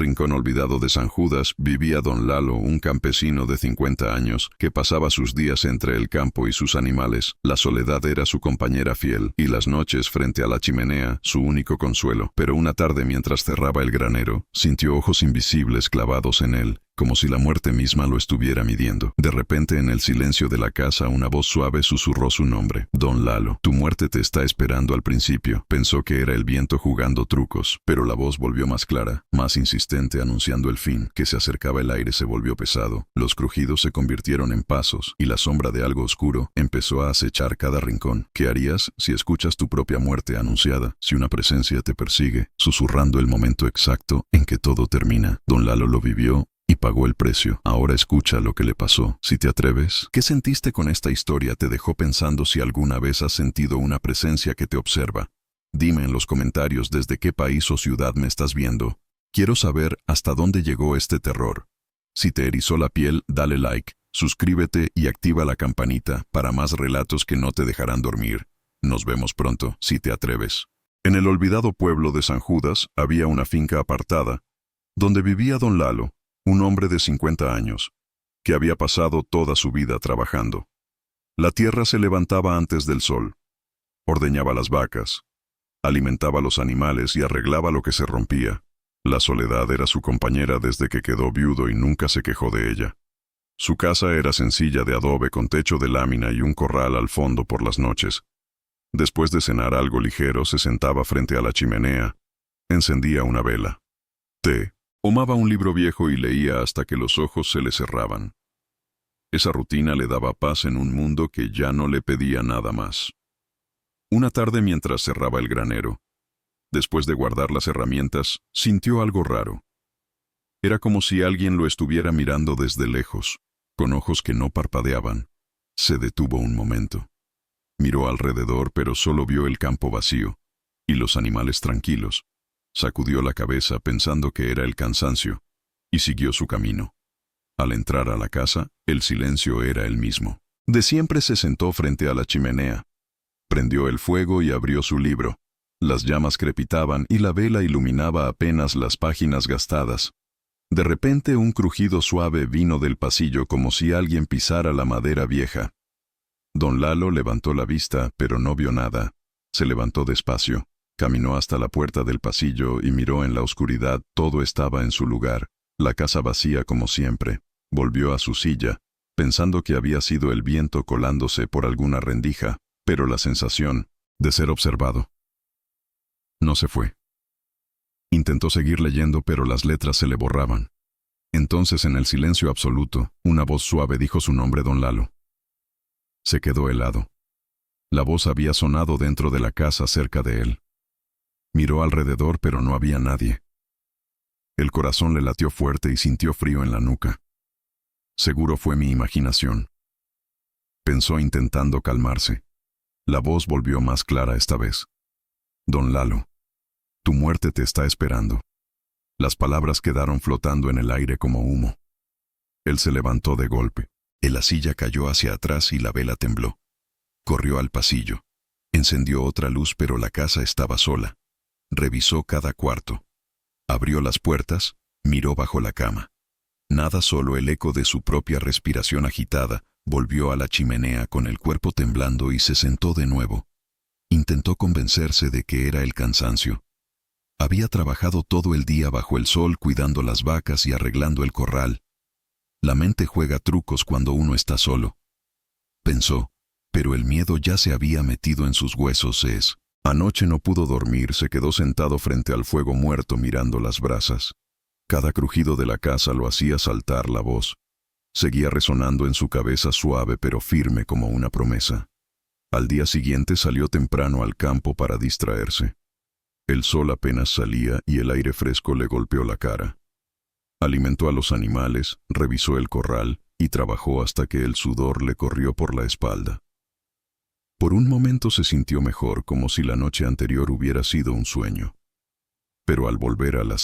rincón olvidado de San Judas vivía don Lalo, un campesino de 50 años, que pasaba sus días entre el campo y sus animales. La soledad era su compañera fiel, y las noches frente a la chimenea, su único consuelo. Pero una tarde, mientras cerraba el granero, sintió ojos invisibles clavados en él, como si la muerte misma lo estuviera midiendo. De repente, en el silencio de la casa, una voz suave susurró su nombre. Don Lalo, tu muerte te está esperando. Al principio pensó que era el viento jugando trucos, pero la voz volvió más clara, más insistente, anunciando el fin. Que se acercaba. El aire se volvió pesado, los crujidos se convirtieron en pasos, y la sombra de algo oscuro empezó a acechar cada rincón. ¿Qué harías si escuchas tu propia muerte anunciada? Si una presencia te persigue, susurrando el momento exacto en que todo termina. Don Lalo lo vivió y pagó el precio. Ahora escucha lo que le pasó. Si te atreves, ¿qué sentiste con esta historia? ¿Te dejó pensando si alguna vez has sentido una presencia que te observa? Dime en los comentarios desde qué país o ciudad me estás viendo. Quiero saber hasta dónde llegó este terror. Si te erizó la piel, dale like, suscríbete y activa la campanita para más relatos que no te dejarán dormir. Nos vemos pronto, si te atreves. En el olvidado pueblo de San Judas había una finca apartada, donde vivía don Lalo, un hombre de 50 años, que había pasado toda su vida trabajando. La tierra se levantaba antes del sol, ordeñaba las vacas, alimentaba a los animales y arreglaba lo que se rompía. La soledad era su compañera desde que quedó viudo y nunca se quejó de ella. Su casa era sencilla, de adobe con techo de lámina y un corral al fondo por las noches. Después de cenar algo ligero, se sentaba frente a la chimenea, encendía una vela. Tomaba un libro viejo y leía hasta que los ojos se le cerraban. Esa rutina le daba paz en un mundo que ya no le pedía nada más. Una tarde, mientras cerraba el granero, después de guardar las herramientas, sintió algo raro. Era como si alguien lo estuviera mirando desde lejos, con ojos que no parpadeaban. Se detuvo un momento. Miró alrededor, pero solo vio el campo vacío y los animales tranquilos. Sacudió la cabeza pensando que era el cansancio, y siguió su camino. Al entrar a la casa, el silencio era el mismo. De siempre. Se sentó frente a la chimenea. Prendió el fuego y abrió su libro. Las llamas crepitaban y la vela iluminaba apenas las páginas gastadas. De repente un crujido suave vino del pasillo, como si alguien pisara la madera vieja. Don Lalo levantó la vista, pero no vio nada. Se levantó despacio. Caminó hasta la puerta del pasillo y miró en la oscuridad. Todo estaba en su lugar, la casa vacía como siempre. Volvió a su silla, pensando que había sido el viento colándose por alguna rendija, pero la sensación de ser observado no se fue. Intentó seguir leyendo, pero las letras se le borraban. Entonces, en el silencio absoluto, una voz suave dijo su nombre: don Lalo. Se quedó helado. La voz había sonado dentro de la casa cerca de él. Miró alrededor, pero no había nadie. El corazón le latió fuerte y sintió frío en la nuca. Seguro fue mi imaginación, pensó intentando calmarse. La voz volvió más clara esta vez. Don Lalo, tu muerte te está esperando. Las palabras quedaron flotando en el aire como humo. Él se levantó de golpe. La silla cayó hacia atrás y la vela tembló. Corrió al pasillo. Encendió otra luz, pero la casa estaba sola. Revisó cada cuarto. Abrió las puertas, miró bajo la cama. Nada, solo el eco de su propia respiración agitada. Volvió a la chimenea con el cuerpo temblando y se sentó de nuevo. Intentó convencerse de que era el cansancio. Había trabajado todo el día bajo el sol cuidando las vacas y arreglando el corral. La mente juega trucos cuando uno está solo, pensó, pero el miedo ya se había metido en sus huesos. Anoche no pudo dormir, se quedó sentado frente al fuego muerto mirando las brasas. Cada crujido de la casa lo hacía saltar. La voz seguía resonando en su cabeza, suave pero firme como una promesa. Al día siguiente salió temprano al campo para distraerse. El sol apenas salía y el aire fresco le golpeó la cara. Alimentó a los animales, revisó el corral y trabajó hasta que el sudor le corrió por la espalda. Por un momento se sintió mejor, como si la noche anterior hubiera sido un sueño. Pero al volver a la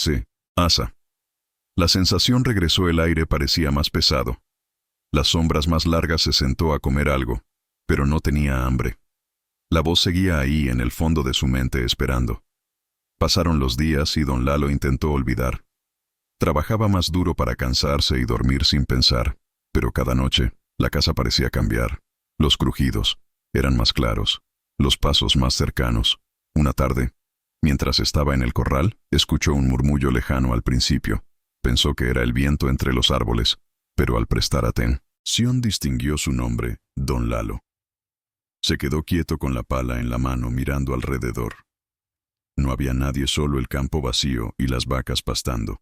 casa, la sensación regresó. El aire parecía más pesado. Las sombras más largas. Se sentó a comer algo, pero no tenía hambre. La voz seguía ahí en el fondo de su mente esperando. Pasaron los días y don Lalo intentó olvidar. Trabajaba más duro para cansarse y dormir sin pensar, pero cada noche la casa parecía cambiar. Los crujidos eran más claros, los pasos más cercanos. Una tarde, mientras estaba en el corral, escuchó un murmullo lejano al principio. Pensó que era el viento entre los árboles, pero al prestar atención distinguió su nombre, Don Lalo. Se quedó quieto con la pala en la mano mirando alrededor. No había nadie, solo el campo vacío y las vacas pastando.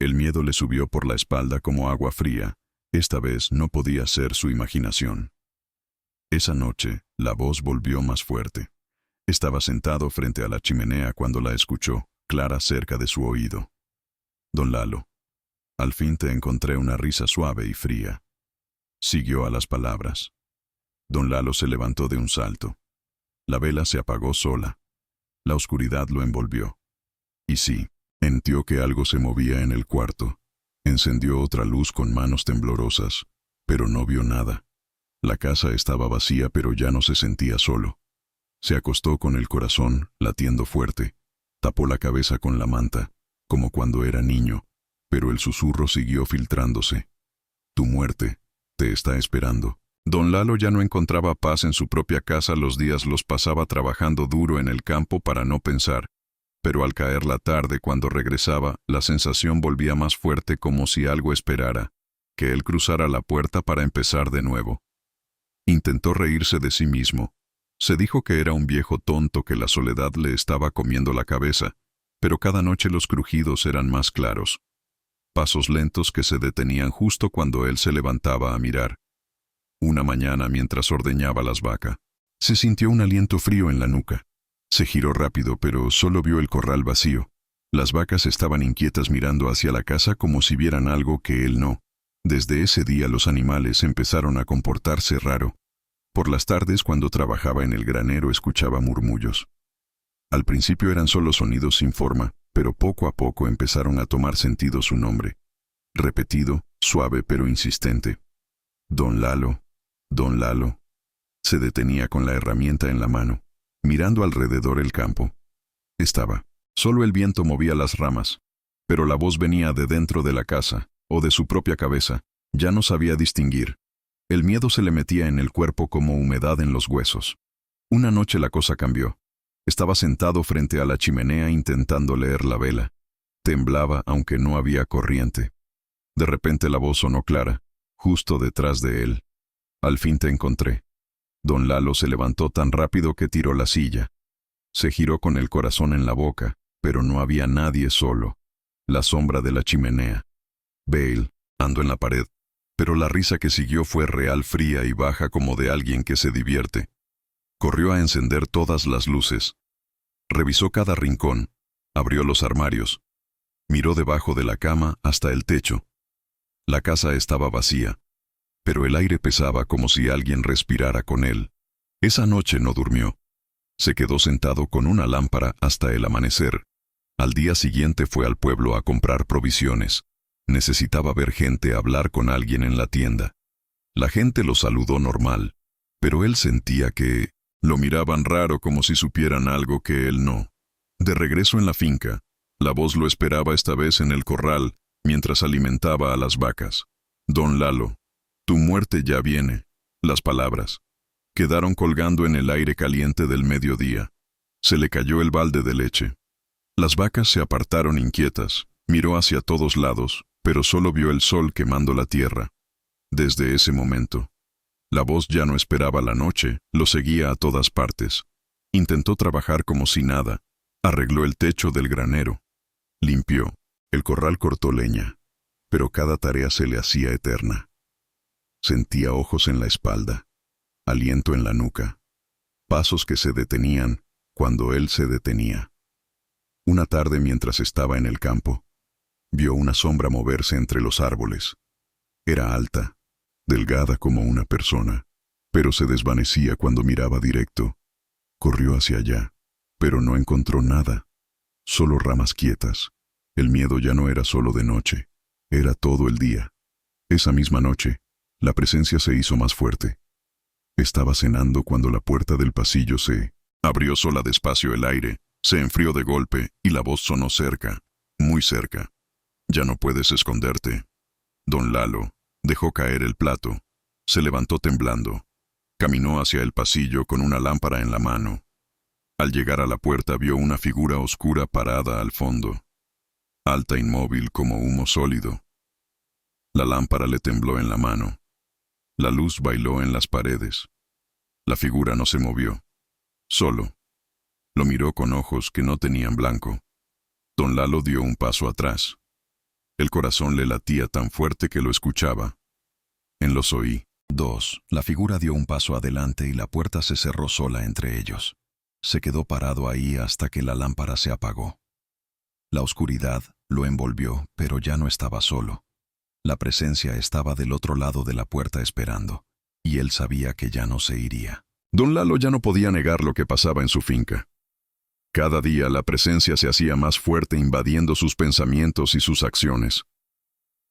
El miedo le subió por la espalda como agua fría. Esta vez no podía ser su imaginación. Esa noche, la voz volvió más fuerte. Estaba sentado frente a la chimenea cuando la escuchó, clara cerca de su oído. Don Lalo, al fin te encontré. Una risa suave y fría. Siguió a las palabras. Don Lalo se levantó de un salto. La vela se apagó sola. La oscuridad lo envolvió. Y sí, sintió que algo se movía en el cuarto. Encendió otra luz con manos temblorosas, pero no vio nada. La casa estaba vacía, pero ya no se sentía solo. Se acostó con el corazón latiendo fuerte. Tapó la cabeza con la manta, como cuando era niño, pero el susurro siguió filtrándose. Tu muerte te está esperando. Don Lalo ya no encontraba paz en su propia casa. Los días los pasaba trabajando duro en el campo para no pensar. Pero al caer la tarde, cuando regresaba, la sensación volvía más fuerte, como si algo esperara que él cruzara la puerta para empezar de nuevo. Intentó reírse de sí mismo. Se dijo que era un viejo tonto, que la soledad le estaba comiendo la cabeza, pero cada noche los crujidos eran más claros. Pasos lentos que se detenían justo cuando él se levantaba a mirar. Una mañana, mientras ordeñaba las vacas, se sintió un aliento frío en la nuca. Se giró rápido, pero solo vio el corral vacío. Las vacas estaban inquietas mirando hacia la casa como si vieran algo que él no. Desde ese día los animales empezaron a comportarse raro. Por las tardes, cuando trabajaba en el granero, escuchaba murmullos. Al principio eran solo sonidos sin forma, pero poco a poco empezaron a tomar sentido su nombre. Repetido, suave pero insistente. Don Lalo, Don Lalo. Se detenía con la herramienta en la mano, mirando alrededor el campo. Estaba. Solo el viento movía las ramas, pero la voz venía de dentro de la casa, o de su propia cabeza. Ya no sabía distinguir. El miedo se le metía en el cuerpo como humedad en los huesos. Una noche la cosa cambió. Estaba sentado frente a la chimenea intentando leer la vela. Temblaba aunque no había corriente. De repente la voz sonó clara, justo detrás de él. Al fin te encontré. Don Lalo se levantó tan rápido que tiró la silla. Se giró con el corazón en la boca, pero no había nadie, solo la sombra de la chimenea. Bale andó en la pared, pero la risa que siguió fue real, fría y baja, como de alguien que se divierte. Corrió a encender todas las luces. Revisó cada rincón, abrió los armarios, miró debajo de la cama hasta el techo. La casa estaba vacía, pero el aire pesaba como si alguien respirara con él. Esa noche no durmió. Se quedó sentado con una lámpara hasta el amanecer. Al día siguiente fue al pueblo a comprar provisiones. Necesitaba ver gente, hablar con alguien en la tienda. La gente lo saludó normal, pero él sentía que lo miraban raro, como si supieran algo que él no. De regreso en la finca, la voz lo esperaba, esta vez en el corral, mientras alimentaba a las vacas. Don Lalo, tu muerte ya viene. Las palabras quedaron colgando en el aire caliente del mediodía. Se le cayó el balde de leche. Las vacas se apartaron inquietas. Miró hacia todos lados, pero solo vio el sol quemando la tierra. Desde ese momento, la voz ya no esperaba la noche, lo seguía a todas partes. Intentó trabajar como si nada. Arregló el techo del granero. Limpió el corral, cortó leña. Pero cada tarea se le hacía eterna. Sentía ojos en la espalda, aliento en la nuca, pasos que se detenían cuando él se detenía. Una tarde, mientras estaba en el campo, vio una sombra moverse entre los árboles. Era alta, delgada como una persona, pero se desvanecía cuando miraba directo. Corrió hacia allá, pero no encontró nada, solo ramas quietas. El miedo ya no era solo de noche, era todo el día. Esa misma noche, la presencia se hizo más fuerte. Estaba cenando cuando la puerta del pasillo se abrió sola. Despacio el aire se enfrió de golpe y la voz sonó cerca, muy cerca. Ya no puedes esconderte. Don Lalo dejó caer el plato. Se levantó temblando. Caminó hacia el pasillo con una lámpara en la mano. Al llegar a la puerta vio una figura oscura parada al fondo, alta, inmóvil como humo sólido. La lámpara le tembló en la mano. La luz bailó en las paredes. La figura no se movió. Solo. Lo miró con ojos que no tenían blanco. Don Lalo dio un paso atrás. El corazón le latía tan fuerte que lo escuchaba. En los oí. 2. La figura dio un paso adelante y la puerta se cerró sola entre ellos. Se quedó parado ahí hasta que la lámpara se apagó. La oscuridad lo envolvió, pero ya no estaba solo. La presencia estaba del otro lado de la puerta esperando, y él sabía que ya no se iría. Don Lalo ya no podía negar lo que pasaba en su finca. Cada día la presencia se hacía más fuerte, invadiendo sus pensamientos y sus acciones.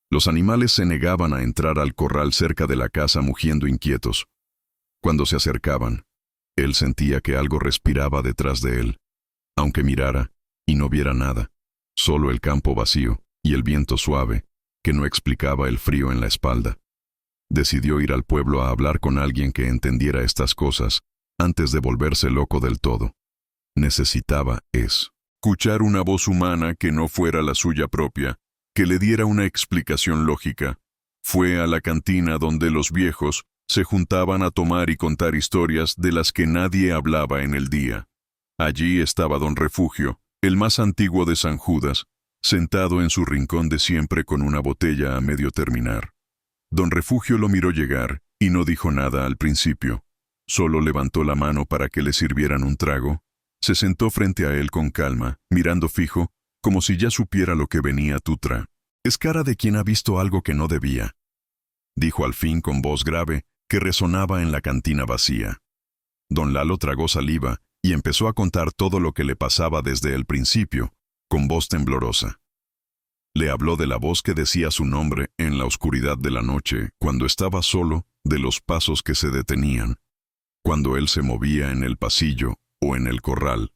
Los animales se negaban a entrar al corral cerca de la casa, mugiendo inquietos. Cuando se acercaban, él sentía que algo respiraba detrás de él, aunque mirara y no viera nada, solo el campo vacío y el viento suave, que no explicaba el frío en la espalda. Decidió ir al pueblo a hablar con alguien que entendiera estas cosas, antes de volverse loco del todo. Necesitaba escuchar una voz humana que no fuera la suya propia, que le diera una explicación lógica. Fue a la cantina donde los viejos se juntaban a tomar y contar historias de las que nadie hablaba en el día. Allí estaba don Refugio, el más antiguo de San Judas, sentado en su rincón de siempre con una botella a medio terminar. Don Refugio lo miró llegar y no dijo nada al principio. Solo levantó la mano para que le sirvieran un trago. Se sentó frente a él con calma, mirando fijo, como si ya supiera lo que venía Tutra. «Es cara de quien ha visto algo que no debía», dijo al fin con voz grave que resonaba en la cantina vacía. Don Lalo tragó saliva y empezó a contar todo lo que le pasaba desde el principio, con voz temblorosa. Le habló de la voz que decía su nombre en la oscuridad de la noche, cuando estaba solo, de los pasos que se detenían, cuando él se movía en el pasillo o en el corral,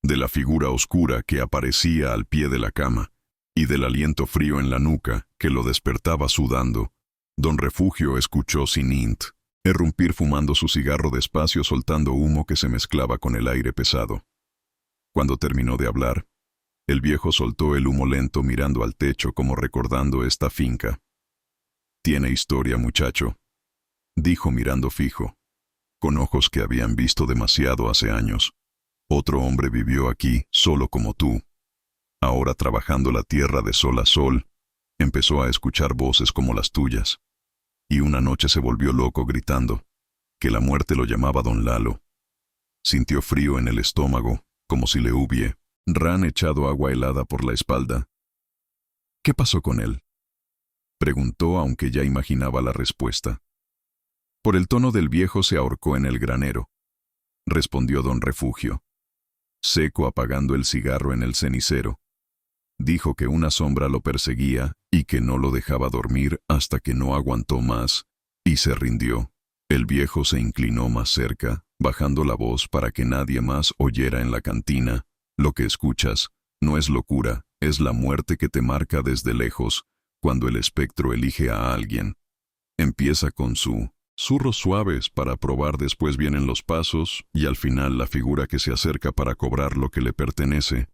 de la figura oscura que aparecía al pie de la cama, y del aliento frío en la nuca que lo despertaba sudando. Don Refugio escuchó sin interrumpir, fumando su cigarro despacio, soltando humo que se mezclaba con el aire pesado. Cuando terminó de hablar, el viejo soltó el humo lento, mirando al techo como recordando esta finca. «Tiene historia, muchacho», dijo mirando fijo, con ojos que habían visto demasiado hace años. «Otro hombre vivió aquí, solo como tú. Ahora, trabajando la tierra de sol a sol, empezó a escuchar voces como las tuyas. Y una noche se volvió loco gritando, que la muerte lo llamaba don Lalo. Sintió frío en el estómago, como si le hubiera echado agua helada por la espalda». «¿Qué pasó con él?», preguntó, aunque ya imaginaba la respuesta. «Por el tono del viejo se ahorcó en el granero», respondió don Refugio, seco, apagando el cigarro en el cenicero. Dijo que una sombra lo perseguía y que no lo dejaba dormir hasta que no aguantó más y se rindió. El viejo se inclinó más cerca, bajando la voz para que nadie más oyera en la cantina. «Lo que escuchas no es locura, es la muerte que te marca desde lejos, cuando el espectro elige a alguien. Empieza con susurros suaves para probar, después vienen los pasos y al final la figura que se acerca para cobrar lo que le pertenece».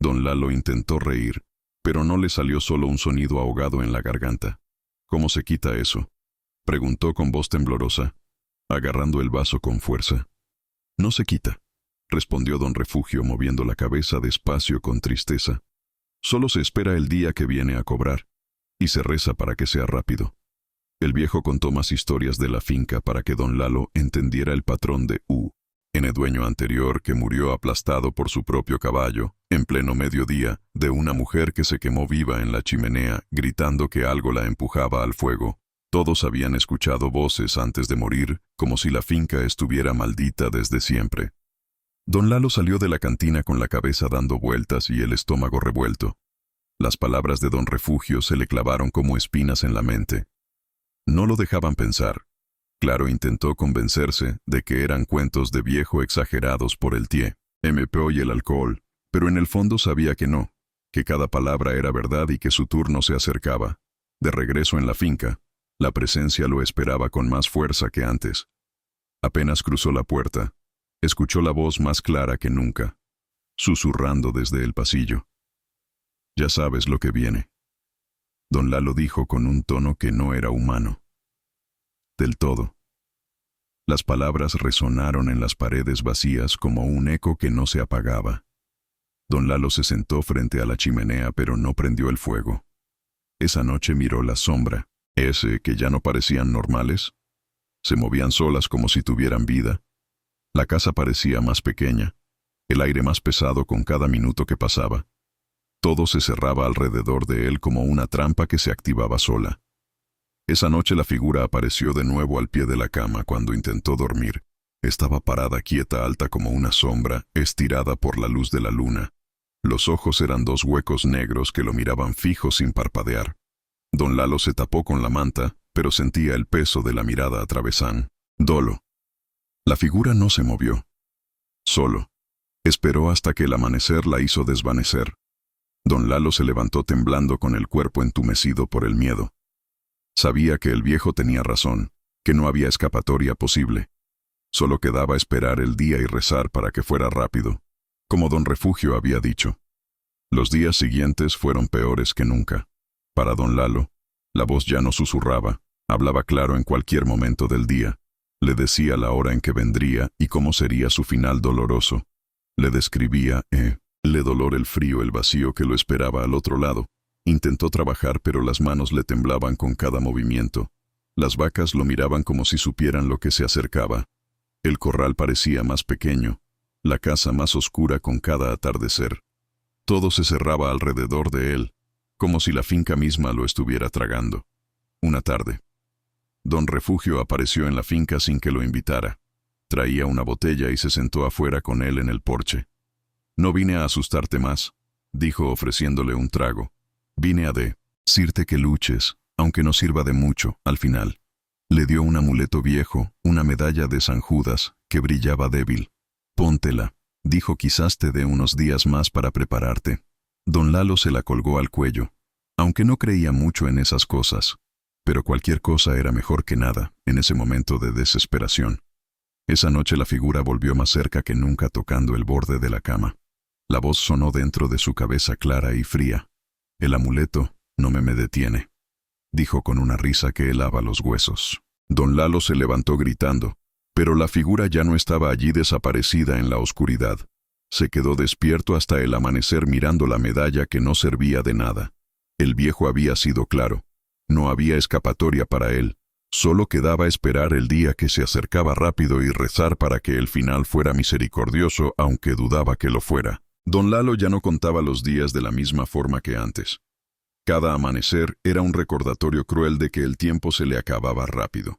Don Lalo intentó reír, pero no le salió, solo un sonido ahogado en la garganta. «¿Cómo se quita eso?», preguntó con voz temblorosa, agarrando el vaso con fuerza. «No se quita», respondió don Refugio, moviendo la cabeza despacio con tristeza. «Solo se espera el día que viene a cobrar, y se reza para que sea rápido». El viejo contó más historias de la finca para que don Lalo entendiera el patrón de el dueño anterior, que murió aplastado por su propio caballo, en pleno mediodía, de una mujer que se quemó viva en la chimenea, gritando que algo la empujaba al fuego. Todos habían escuchado voces antes de morir, como si la finca estuviera maldita desde siempre. Don Lalo salió de la cantina con la cabeza dando vueltas y el estómago revuelto. Las palabras de don Refugio se le clavaron como espinas en la mente. No lo dejaban pensar. Claro, intentó convencerse de que eran cuentos de viejo exagerados por el tiempo y el alcohol, pero en el fondo sabía que no. que cada palabra era verdad y que su turno se acercaba. De regreso en la finca, la presencia lo esperaba con más fuerza que antes. Apenas cruzó la puerta, escuchó la voz más clara que nunca, susurrando desde el pasillo. «Ya sabes lo que viene». Don Lalo dijo con un tono que no era humano. Del todo. Las palabras resonaron en las paredes vacías como un eco que no se apagaba. Don Lalo se sentó frente a la chimenea pero no prendió el fuego. Esa noche miró la sombra, ese que ya no parecían normales. Se movían solas como si tuvieran vida. La casa parecía más pequeña, el aire más pesado con cada minuto que pasaba. Todo se cerraba alrededor de él como una trampa que se activaba sola. Esa noche la figura apareció de nuevo al pie de la cama cuando intentó dormir. Estaba parada quieta, alta como una sombra, estirada por la luz de la luna. Los ojos eran dos huecos negros que lo miraban fijo sin parpadear. Don Lalo se tapó con la manta, pero sentía el peso de la mirada atravesán. Dolo. La figura no se movió. Solo. Esperó hasta que el amanecer la hizo desvanecer. Don Lalo se levantó temblando con el cuerpo entumecido por el miedo. Sabía que el viejo tenía razón, que no había escapatoria posible. Solo quedaba esperar el día y rezar para que fuera rápido, como don Refugio había dicho. Los días siguientes fueron peores que nunca. Para don Lalo, la voz ya no susurraba, hablaba claro en cualquier momento del día. Le decía la hora en que vendría y cómo sería su final doloroso. Le describía, le dolor el frío, el vacío que lo esperaba al otro lado. Intentó trabajar pero las manos le temblaban con cada movimiento. Las vacas lo miraban como si supieran lo que se acercaba. El corral parecía más pequeño, la casa más oscura con cada atardecer. Todo se cerraba alrededor de él, como si la finca misma lo estuviera tragando. Una tarde, don Refugio apareció en la finca sin que lo invitara. Traía una botella y se sentó afuera con él en el porche. «No vine a asustarte más», dijo ofreciéndole un trago. «Vine a decirte que luches, aunque no sirva de mucho, al final». Le dio un amuleto viejo, una medalla de San Judas, que brillaba débil. «Póntela», dijo, «quizás te dé unos días más para prepararte». Don Lalo se la colgó al cuello, aunque no creía mucho en esas cosas. Pero cualquier cosa era mejor que nada, en ese momento de desesperación. Esa noche la figura volvió más cerca que nunca tocando el borde de la cama. La voz sonó dentro de su cabeza clara y fría. «El amuleto no me detiene», dijo con una risa que helaba los huesos. Don Lalo se levantó gritando, pero la figura ya no estaba allí, desaparecida en la oscuridad. Se quedó despierto hasta el amanecer mirando la medalla que no servía de nada. El viejo había sido claro. No había escapatoria para él. Solo quedaba esperar el día que se acercaba rápido y rezar para que el final fuera misericordioso, aunque dudaba que lo fuera. Don Lalo ya no contaba los días de la misma forma que antes. Cada amanecer era un recordatorio cruel de que el tiempo se le acababa rápido.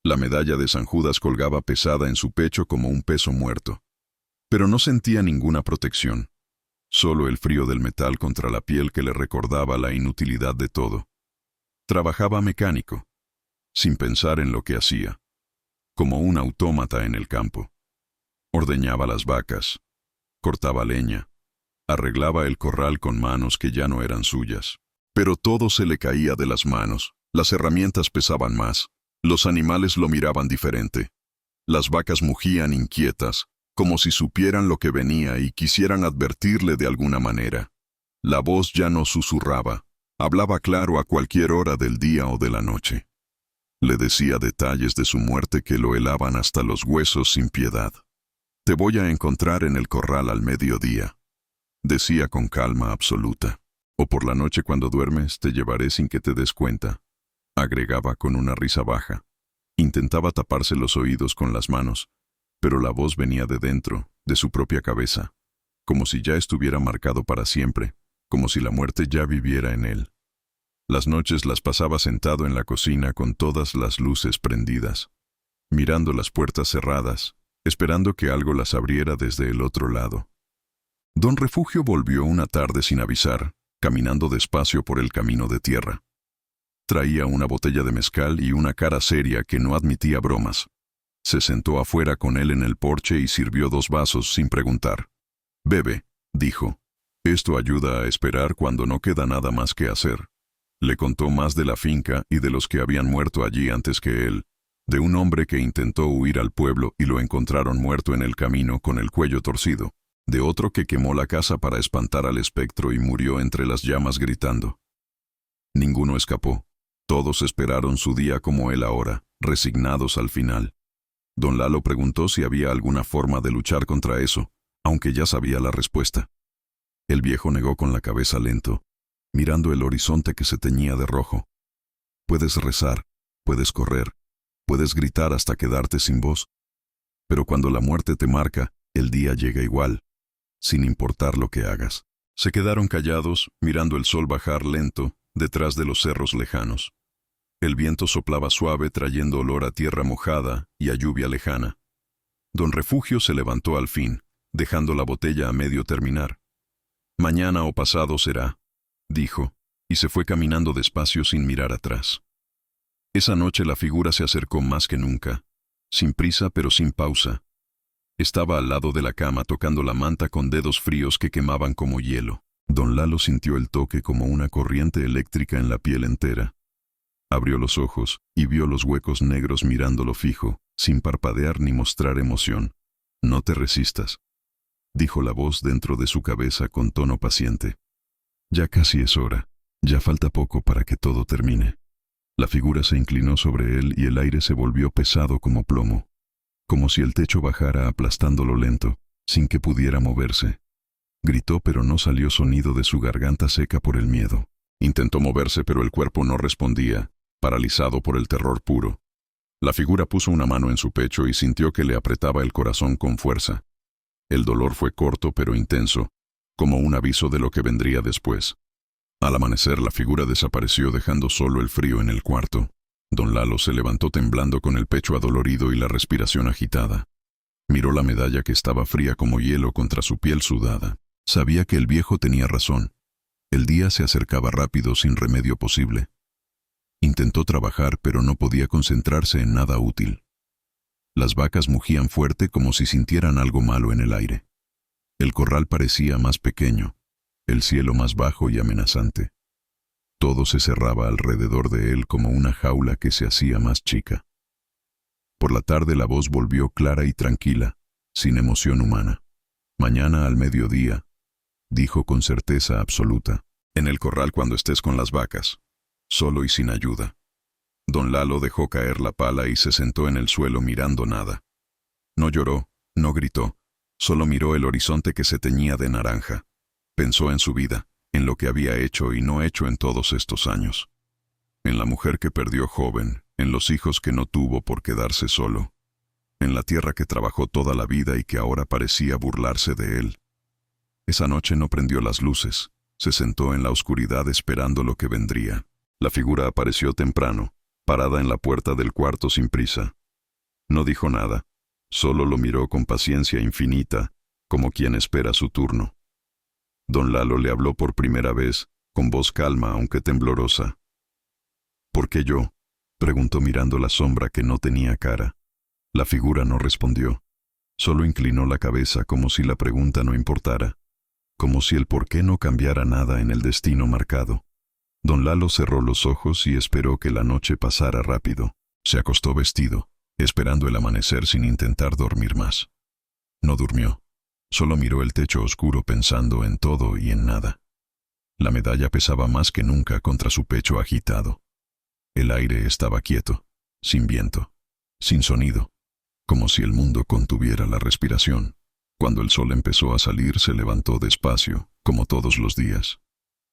La medalla de San Judas colgaba pesada en su pecho como un peso muerto. Pero no sentía ninguna protección. Solo el frío del metal contra la piel que le recordaba la inutilidad de todo. Trabajaba mecánico, sin pensar en lo que hacía, como un autómata en el campo. Ordeñaba las vacas, cortaba leña, arreglaba el corral con manos que ya no eran suyas. Pero todo se le caía de las manos, las herramientas pesaban más, los animales lo miraban diferente. Las vacas mugían inquietas, como si supieran lo que venía y quisieran advertirle de alguna manera. La voz ya no susurraba, hablaba claro a cualquier hora del día o de la noche. Le decía detalles de su muerte que lo helaban hasta los huesos sin piedad. «Te voy a encontrar en el corral al mediodía», decía con calma absoluta. «O por la noche cuando duermes te llevaré sin que te des cuenta», agregaba con una risa baja. Intentaba taparse los oídos con las manos, pero la voz venía de dentro, de su propia cabeza, como si ya estuviera marcado para siempre, como si la muerte ya viviera en él. Las noches las pasaba sentado en la cocina con todas las luces prendidas, mirando las puertas cerradas, esperando que algo las abriera desde el otro lado. Don Refugio volvió una tarde sin avisar, caminando despacio por el camino de tierra. Traía una botella de mezcal y una cara seria que no admitía bromas. Se sentó afuera con él en el porche y sirvió 2 vasos sin preguntar. «Bebe», dijo. Esto ayuda a esperar cuando no queda nada más que hacer. Le contó más de la finca y de los que habían muerto allí antes que él, de un hombre que intentó huir al pueblo y lo encontraron muerto en el camino con el cuello torcido, de otro que quemó la casa para espantar al espectro y murió entre las llamas gritando. Ninguno escapó. Todos esperaron su día como él ahora, resignados al final. Don Lalo preguntó si había alguna forma de luchar contra eso, aunque ya sabía la respuesta. El viejo negó con la cabeza lento, mirando el horizonte que se teñía de rojo. Puedes rezar, puedes correr, puedes gritar hasta quedarte sin voz, pero cuando la muerte te marca, el día llega igual, sin importar lo que hagas. Se quedaron callados, mirando el sol bajar lento, detrás de los cerros lejanos. El viento soplaba suave trayendo olor a tierra mojada y a lluvia lejana. Don Refugio se levantó al fin, dejando la botella a medio terminar. Mañana o pasado será, dijo, y se fue caminando despacio sin mirar atrás. Esa noche la figura se acercó más que nunca, sin prisa pero sin pausa. Estaba al lado de la cama tocando la manta con dedos fríos que quemaban como hielo. Don Lalo sintió el toque como una corriente eléctrica en la piel entera. Abrió los ojos y vio los huecos negros mirándolo fijo, sin parpadear ni mostrar emoción. No te resistas, dijo la voz dentro de su cabeza con tono paciente. Ya casi es hora, ya falta poco para que todo termine. La figura se inclinó sobre él y el aire se volvió pesado como plomo, como si el techo bajara aplastándolo lento, sin que pudiera moverse. Gritó pero no salió sonido de su garganta seca por el miedo. Intentó moverse pero el cuerpo no respondía, paralizado por el terror puro. La figura puso una mano en su pecho y sintió que le apretaba el corazón con fuerza. El dolor fue corto pero intenso, como un aviso de lo que vendría después. Al amanecer la figura desapareció dejando solo el frío en el cuarto. Don Lalo se levantó temblando con el pecho adolorido y la respiración agitada. Miró la medalla que estaba fría como hielo contra su piel sudada. Sabía que el viejo tenía razón. El día se acercaba rápido sin remedio posible. Intentó trabajar pero no podía concentrarse en nada útil. Las vacas mugían fuerte como si sintieran algo malo en el aire. El corral parecía más pequeño, el cielo más bajo y amenazante. Todo se cerraba alrededor de él como una jaula que se hacía más chica. Por la tarde la voz volvió clara y tranquila, sin emoción humana. Mañana al mediodía, dijo con certeza absoluta, en el corral cuando estés con las vacas, solo y sin ayuda. Don Lalo dejó caer la pala y se sentó en el suelo mirando nada. No lloró, no gritó, solo miró el horizonte que se teñía de naranja. Pensó en su vida, en lo que había hecho y no hecho en todos estos años. En la mujer que perdió joven, en los hijos que no tuvo por quedarse solo, en la tierra que trabajó toda la vida y que ahora parecía burlarse de él. Esa noche no prendió las luces, se sentó en la oscuridad esperando lo que vendría. La figura apareció temprano, parada en la puerta del cuarto sin prisa. No dijo nada, solo lo miró con paciencia infinita, como quien espera su turno. Don Lalo le habló por primera vez, con voz calma aunque temblorosa. ¿Por qué yo?, preguntó mirando la sombra que no tenía cara. La figura no respondió, solo inclinó la cabeza como si la pregunta no importara, como si el por qué no cambiara nada en el destino marcado. Don Lalo cerró los ojos y esperó que la noche pasara rápido. Se acostó vestido, esperando el amanecer sin intentar dormir más. No durmió. Solo miró el techo oscuro pensando en todo y en nada. La medalla pesaba más que nunca contra su pecho agitado. El aire estaba quieto, sin viento, sin sonido, como si el mundo contuviera la respiración. Cuando el sol empezó a salir se levantó despacio, como todos los días.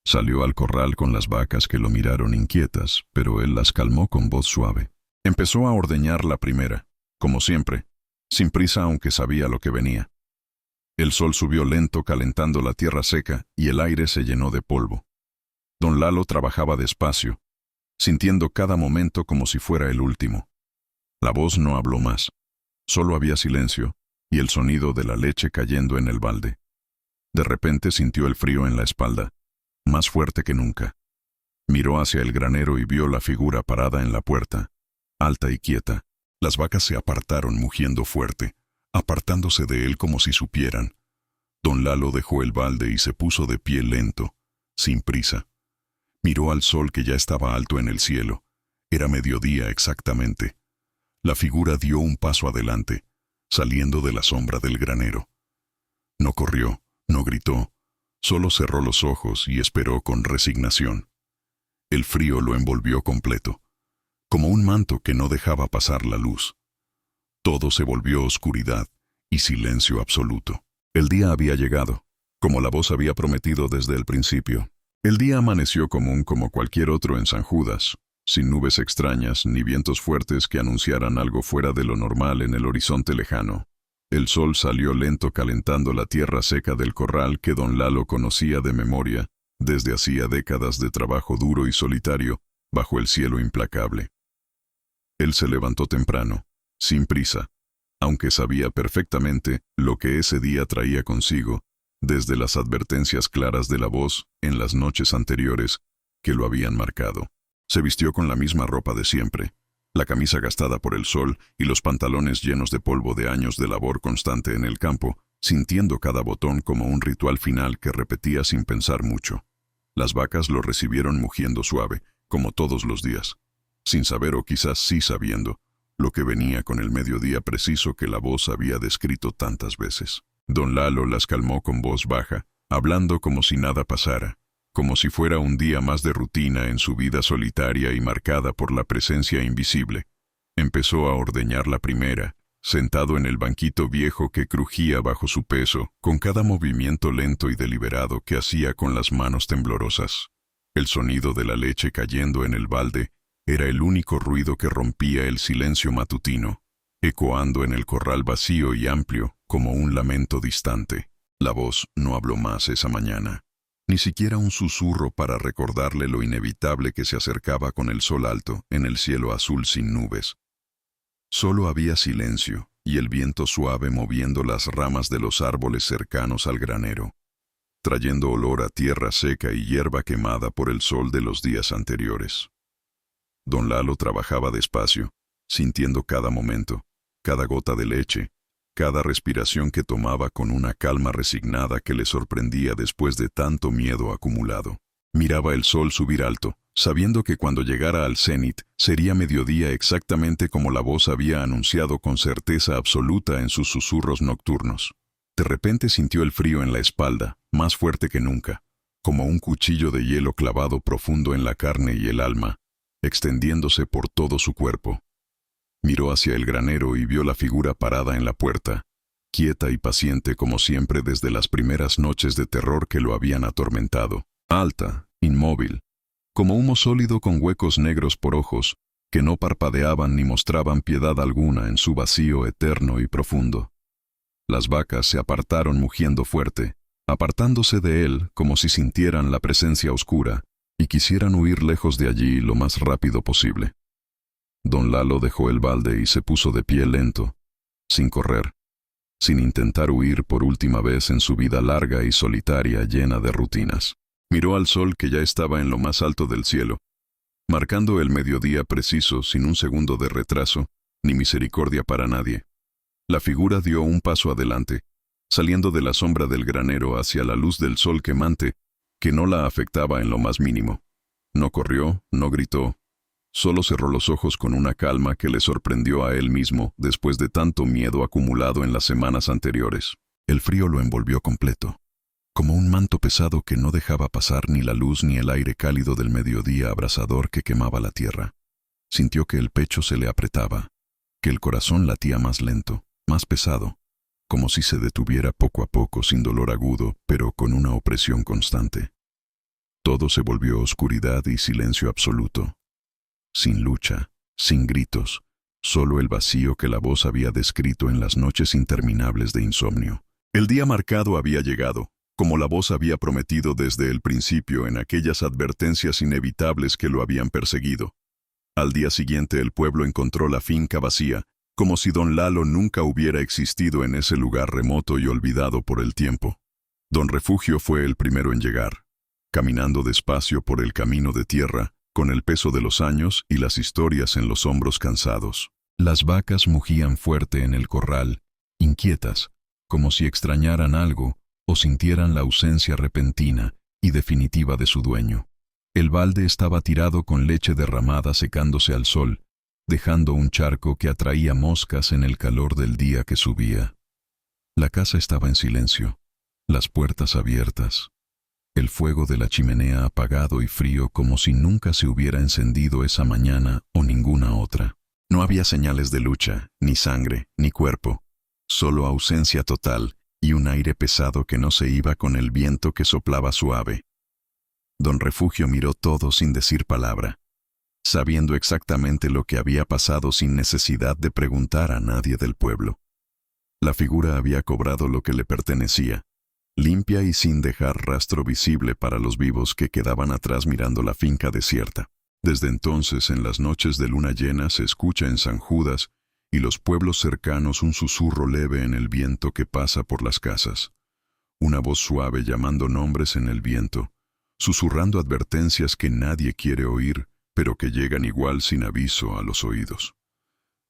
Salió al corral con las vacas que lo miraron inquietas, pero él las calmó con voz suave. Empezó a ordeñar la primera, como siempre, sin prisa aunque sabía lo que venía. El sol subió lento calentando la tierra seca y el aire se llenó de polvo. Don Lalo trabajaba despacio, sintiendo cada momento como si fuera el último. La voz no habló más, solo había silencio y el sonido de la leche cayendo en el balde. De repente sintió el frío en la espalda, más fuerte que nunca. Miró hacia el granero y vio la figura parada en la puerta, alta y quieta. Las vacas se apartaron mugiendo fuerte, apartándose de él como si supieran. Don Lalo dejó el balde y se puso de pie lento, sin prisa. Miró al sol que ya estaba alto en el cielo. Era mediodía exactamente. La figura dio un paso adelante, saliendo de la sombra del granero. No corrió, no gritó, solo cerró los ojos y esperó con resignación. El frío lo envolvió completo, como un manto que no dejaba pasar la luz. Todo se volvió oscuridad y silencio absoluto. El día había llegado, como la voz había prometido desde el principio. El día amaneció común como cualquier otro en San Judas, sin nubes extrañas ni vientos fuertes que anunciaran algo fuera de lo normal en el horizonte lejano. El sol salió lento calentando la tierra seca del corral que don Lalo conocía de memoria desde hacía décadas de trabajo duro y solitario bajo el cielo implacable. Él se levantó temprano, sin prisa, aunque sabía perfectamente lo que ese día traía consigo, desde las advertencias claras de la voz en las noches anteriores que lo habían marcado. Se vistió con la misma ropa de siempre, la camisa gastada por el sol y los pantalones llenos de polvo de años de labor constante en el campo, sintiendo cada botón como un ritual final que repetía sin pensar mucho. Las vacas lo recibieron mugiendo suave, como todos los días, sin saber o quizás sí sabiendo, lo que venía con el mediodía preciso que la voz había descrito tantas veces. Don Lalo las calmó con voz baja, hablando como si nada pasara, como si fuera un día más de rutina en su vida solitaria y marcada por la presencia invisible. Empezó a ordeñar la primera, sentado en el banquito viejo que crujía bajo su peso, con cada movimiento lento y deliberado que hacía con las manos temblorosas. El sonido de la leche cayendo en el balde era el único ruido que rompía el silencio matutino, ecoando en el corral vacío y amplio como un lamento distante. La voz no habló más esa mañana, ni siquiera un susurro para recordarle lo inevitable que se acercaba con el sol alto en el cielo azul sin nubes. Solo había silencio y el viento suave moviendo las ramas de los árboles cercanos al granero, trayendo olor a tierra seca y hierba quemada por el sol de los días anteriores. Don Lalo trabajaba despacio, sintiendo cada momento, cada gota de leche, cada respiración que tomaba con una calma resignada que le sorprendía después de tanto miedo acumulado. Miraba el sol subir alto, sabiendo que cuando llegara al cenit sería mediodía exactamente como la voz había anunciado con certeza absoluta en sus susurros nocturnos. De repente sintió el frío en la espalda, más fuerte que nunca, como un cuchillo de hielo clavado profundo en la carne y el alma, extendiéndose por todo su cuerpo. Miró hacia el granero y vio la figura parada en la puerta, quieta y paciente como siempre desde las primeras noches de terror que lo habían atormentado. Alta, inmóvil, como humo sólido con huecos negros por ojos, que no parpadeaban ni mostraban piedad alguna en su vacío eterno y profundo. Las vacas se apartaron mugiendo fuerte, apartándose de él como si sintieran la presencia oscura y quisieran huir lejos de allí lo más rápido posible. Don Lalo dejó el balde y se puso de pie lento, sin correr, sin intentar huir por última vez en su vida larga y solitaria llena de rutinas. Miró al sol que ya estaba en lo más alto del cielo, marcando el mediodía preciso sin un segundo de retraso, ni misericordia para nadie. La figura dio un paso adelante, saliendo de la sombra del granero hacia la luz del sol quemante, que no la afectaba en lo más mínimo. No corrió, no gritó, solo cerró los ojos con una calma que le sorprendió a él mismo después de tanto miedo acumulado en las semanas anteriores. El frío lo envolvió completo, como un manto pesado que no dejaba pasar ni la luz ni el aire cálido del mediodía abrasador que quemaba la tierra. Sintió que el pecho se le apretaba, que el corazón latía más lento, más pesado, como si se detuviera poco a poco sin dolor agudo, pero con una opresión constante. Todo se volvió oscuridad y silencio absoluto. Sin lucha, sin gritos, solo el vacío que la voz había descrito en las noches interminables de insomnio. El día marcado había llegado, como la voz había prometido desde el principio en aquellas advertencias inevitables que lo habían perseguido. Al día siguiente el pueblo encontró la finca vacía, como si don Lalo nunca hubiera existido en ese lugar remoto y olvidado por el tiempo. Don Refugio fue el primero en llegar, caminando despacio por el camino de tierra, con el peso de los años y las historias en los hombros cansados. Las vacas mugían fuerte en el corral, inquietas, como si extrañaran algo, o sintieran la ausencia repentina y definitiva de su dueño. El balde estaba tirado con leche derramada secándose al sol, dejando un charco que atraía moscas en el calor del día que subía. La casa estaba en silencio, las puertas abiertas, el fuego de la chimenea apagado y frío como si nunca se hubiera encendido esa mañana o ninguna otra. No había señales de lucha, ni sangre, ni cuerpo, solo ausencia total y un aire pesado que no se iba con el viento que soplaba suave. Don Refugio miró todo sin decir palabra, sabiendo exactamente lo que había pasado sin necesidad de preguntar a nadie del pueblo. La figura había cobrado lo que le pertenecía, limpia y sin dejar rastro visible para los vivos que quedaban atrás mirando la finca desierta. Desde entonces, en las noches de luna llena se escucha en San Judas y los pueblos cercanos un susurro leve en el viento que pasa por las casas, una voz suave llamando nombres en el viento, susurrando advertencias que nadie quiere oír, pero que llegan igual sin aviso a los oídos.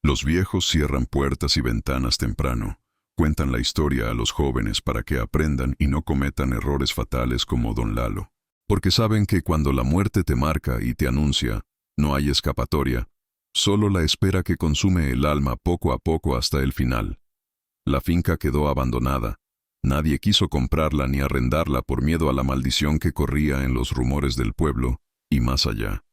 Los viejos cierran puertas y ventanas temprano, cuentan la historia a los jóvenes para que aprendan y no cometan errores fatales como don Lalo, porque saben que cuando la muerte te marca y te anuncia, no hay escapatoria, solo la espera que consume el alma poco a poco hasta el final. La finca quedó abandonada. Nadie quiso comprarla ni arrendarla por miedo a la maldición que corría en los rumores del pueblo, y más allá.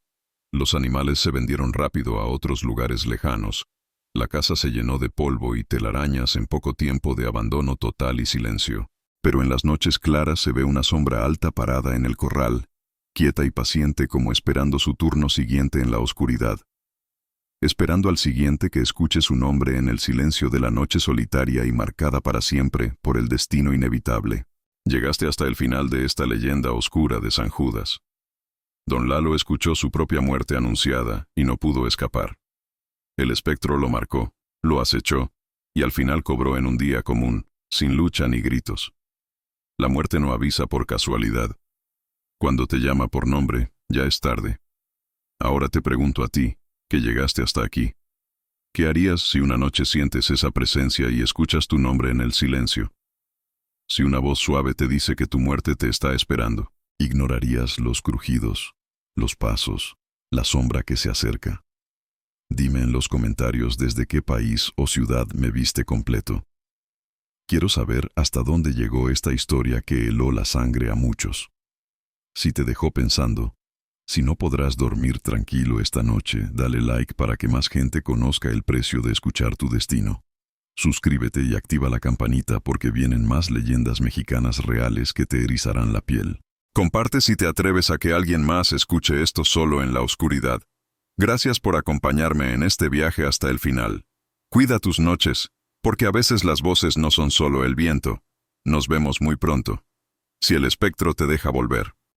Los animales se vendieron rápido a otros lugares lejanos. La casa se llenó de polvo y telarañas en poco tiempo de abandono total y silencio. Pero en las noches claras se ve una sombra alta parada en el corral, quieta y paciente como esperando su turno siguiente en la oscuridad. Esperando al siguiente que escuche su nombre en el silencio de la noche solitaria y marcada para siempre por el destino inevitable. Llegaste hasta el final de esta leyenda oscura de San Judas. Don Lalo escuchó su propia muerte anunciada y no pudo escapar. El espectro lo marcó, lo acechó, y al final cobró en un día común, sin lucha ni gritos. La muerte no avisa por casualidad. Cuando te llama por nombre, ya es tarde. Ahora te pregunto a ti, que llegaste hasta aquí. ¿Qué harías si una noche sientes esa presencia y escuchas tu nombre en el silencio? Si una voz suave te dice que tu muerte te está esperando, ¿ignorarías los crujidos, los pasos, la sombra que se acerca? Dime en los comentarios desde qué país o ciudad me viste completo. Quiero saber hasta dónde llegó esta historia que heló la sangre a muchos. Si te dejó pensando, si no podrás dormir tranquilo esta noche, dale like para que más gente conozca el precio de escuchar tu destino. Suscríbete y activa la campanita porque vienen más leyendas mexicanas reales que te erizarán la piel. Comparte si te atreves a que alguien más escuche esto solo en la oscuridad. Gracias por acompañarme en este viaje hasta el final. Cuida tus noches, porque a veces las voces no son solo el viento. Nos vemos muy pronto. Si el espectro te deja volver.